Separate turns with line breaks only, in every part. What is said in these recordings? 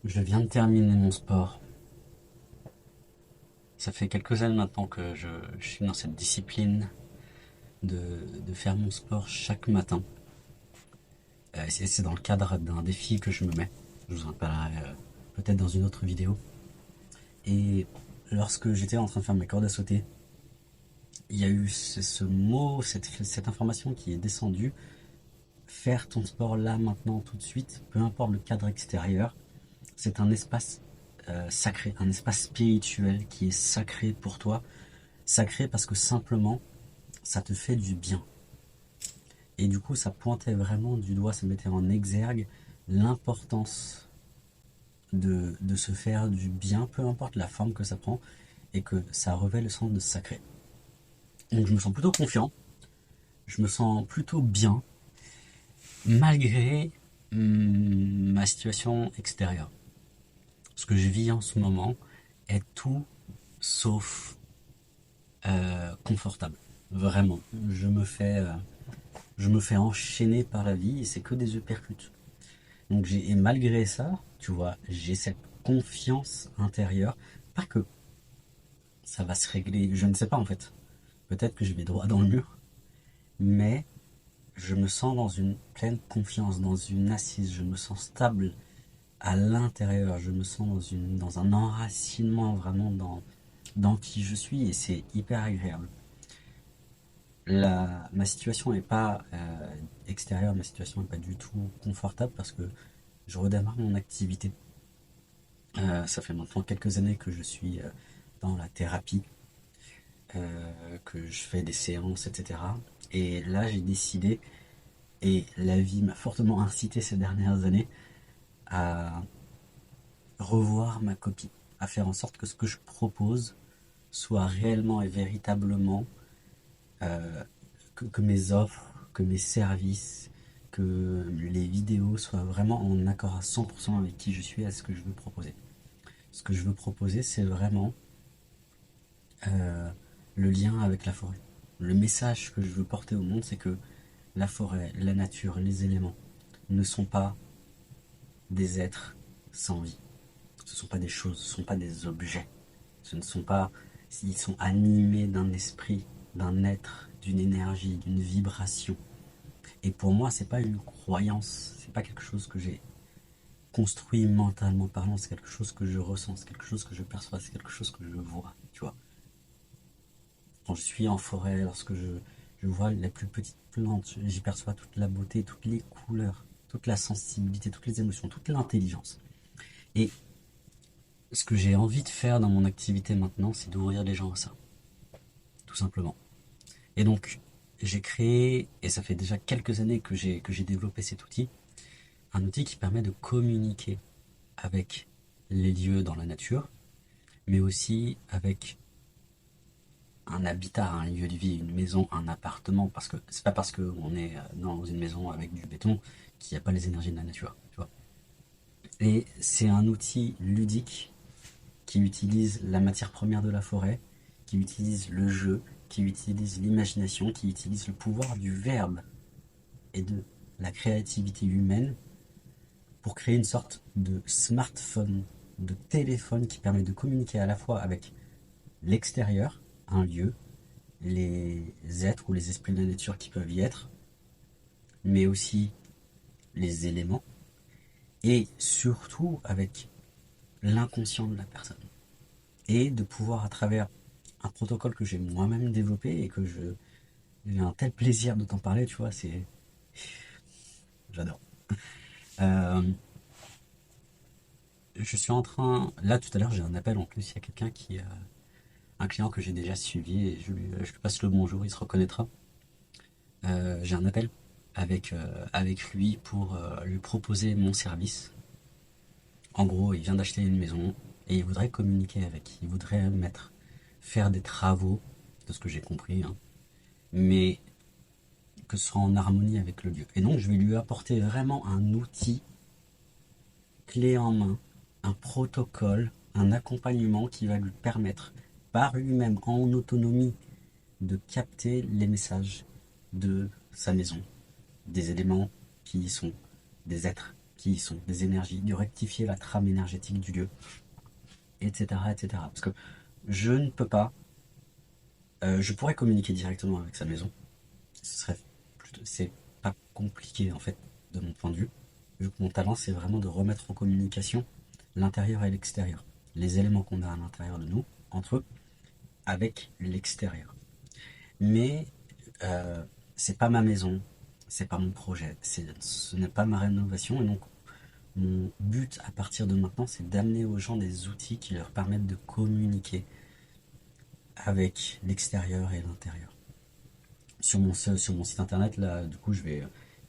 Je viens de terminer mon sport. Ça fait quelques années maintenant que je suis dans cette discipline de faire mon sport chaque matin. C'est dans le cadre d'un défi que je me mets. Je vous en parlerai peut-être dans une autre vidéo. Et lorsque j'étais en train de faire ma corde à sauter, il y a eu ce mot, cette information qui est descendue. Faire ton sport là, maintenant, tout de suite, peu importe le cadre extérieur, c'est un espace sacré, un espace spirituel qui est sacré pour toi. Sacré parce que simplement, ça te fait du bien. Et du coup, ça pointait vraiment du doigt, ça mettait en exergue l'importance de se faire du bien, peu importe la forme que ça prend, et que ça revêt le sens de sacré. Donc je me sens plutôt confiant, je me sens plutôt bien, malgré ma situation extérieure. Ce que je vis en ce moment est tout sauf confortable. Vraiment, je me fais enchaîner par la vie et c'est que des uppercuts. Donc et malgré ça, tu vois, j'ai cette confiance intérieure. Pas que ça va se régler, je ne sais pas en fait. Peut-être que je vais droit dans le mur, mais je me sens dans une pleine confiance, dans une assise, je me sens stable à l'intérieur, je me sens dans un enracinement vraiment dans qui je suis et c'est hyper agréable. Ma situation n'est pas extérieure, ma situation n'est pas du tout confortable parce que je redémarre mon activité. Ça fait maintenant quelques années que je suis dans la thérapie, que je fais des séances, etc. Et là, j'ai décidé, et la vie m'a fortement incité ces dernières années, à revoir ma copie, à faire en sorte que ce que je propose soit réellement et véritablement, que mes offres, que mes services, que les vidéos soient vraiment en accord à 100% avec qui je suis, à ce que je veux proposer. Ce que je veux proposer, c'est vraiment euh, le lien avec la forêt. Le message que je veux porter au monde, c'est que la forêt, la nature, les éléments ne sont pas des êtres sans vie. Ce ne sont pas des choses, ce ne sont pas des objets. Ce ne sont pas. Ils sont animés d'un esprit, d'un être, d'une énergie, d'une vibration. Et pour moi, c'est pas une croyance, c'est pas quelque chose que j'ai construit mentalement parlant, c'est quelque chose que je ressens, c'est quelque chose que je perçois, c'est quelque chose que je vois, tu vois. Quand je suis en forêt, lorsque je vois les plus petites plantes, j'y perçois toute la beauté, toutes les couleurs, toute la sensibilité, toutes les émotions, toute l'intelligence. Et ce que j'ai envie de faire dans mon activité maintenant, c'est d'ouvrir les gens à ça, tout simplement. Et donc, j'ai créé, et ça fait déjà quelques années que j'ai développé cet outil, un outil qui permet de communiquer avec les lieux dans la nature, mais aussi avec un habitat, un lieu de vie, une maison, un appartement, parce que c'est pas parce qu'on est dans une maison avec du béton qu'il n'y a pas les énergies de la nature, tu vois. Et c'est un outil ludique qui utilise la matière première de la forêt, qui utilise le jeu, qui utilise l'imagination, qui utilise le pouvoir du verbe et de la créativité humaine pour créer une sorte de smartphone, de téléphone qui permet de communiquer à la fois avec l'extérieur, un lieu, les êtres ou les esprits de la nature qui peuvent y être, mais aussi les éléments, et surtout avec l'inconscient de la personne. Et de pouvoir, à travers un protocole que j'ai moi-même développé et que j'ai un tel plaisir de t'en parler, tu vois, c'est. J'adore. Euh, je suis en train. Là, tout à l'heure, j'ai un appel en plus. Il y a quelqu'un qui. Un client que j'ai déjà suivi et je lui passe le bonjour, il se reconnaîtra. J'ai un appel avec lui pour lui proposer mon service. En gros, il vient d'acheter une maison et il voudrait communiquer avec. Il voudrait faire des travaux, de ce que j'ai compris, hein, mais que ce soit en harmonie avec le lieu. Et donc, je vais lui apporter vraiment un outil clé en main, un protocole, un accompagnement qui va lui permettre, par lui-même, en autonomie, de capter les messages de sa maison, des éléments qui y sont, des êtres. qui sont des énergies, de rectifier la trame énergétique du lieu, etc., etc. Parce que je ne peux pas, je pourrais communiquer directement avec sa maison. C'est pas compliqué en fait, de mon point de vue, vu que mon talent c'est vraiment de remettre en communication l'intérieur et l'extérieur, les éléments qu'on a à l'intérieur de nous, entre eux, avec l'extérieur. Mais c'est pas ma maison, c'est pas mon projet, ce n'est pas ma rénovation, et donc mon but à partir de maintenant, c'est d'amener aux gens des outils qui leur permettent de communiquer avec l'extérieur et l'intérieur. Sur mon site internet, là, du coup,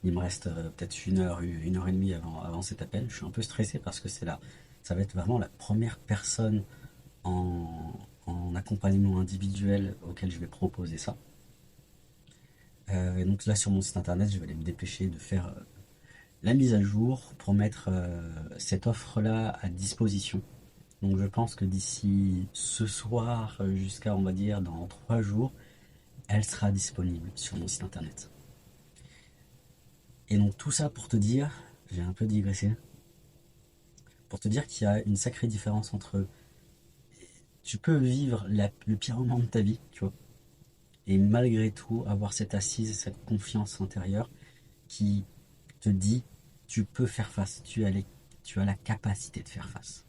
il me reste peut-être une heure et demie avant cet appel. Je suis un peu stressé parce que ça va être vraiment la première personne en, en accompagnement individuel auquel je vais proposer ça. Et donc là, sur mon site internet, je vais aller me dépêcher de faire la mise à jour pour mettre cette offre-là à disposition. Donc je pense que d'ici ce soir jusqu'à, on va dire, dans 3 jours, elle sera disponible sur mon site internet. Et donc tout ça pour te dire, j'ai un peu digressé, pour te dire qu'il y a une sacrée différence entre tu peux vivre le pire moment de ta vie, tu vois, et malgré tout avoir cette assise, cette confiance intérieure qui te dit tu peux faire face, tu as la capacité de faire face.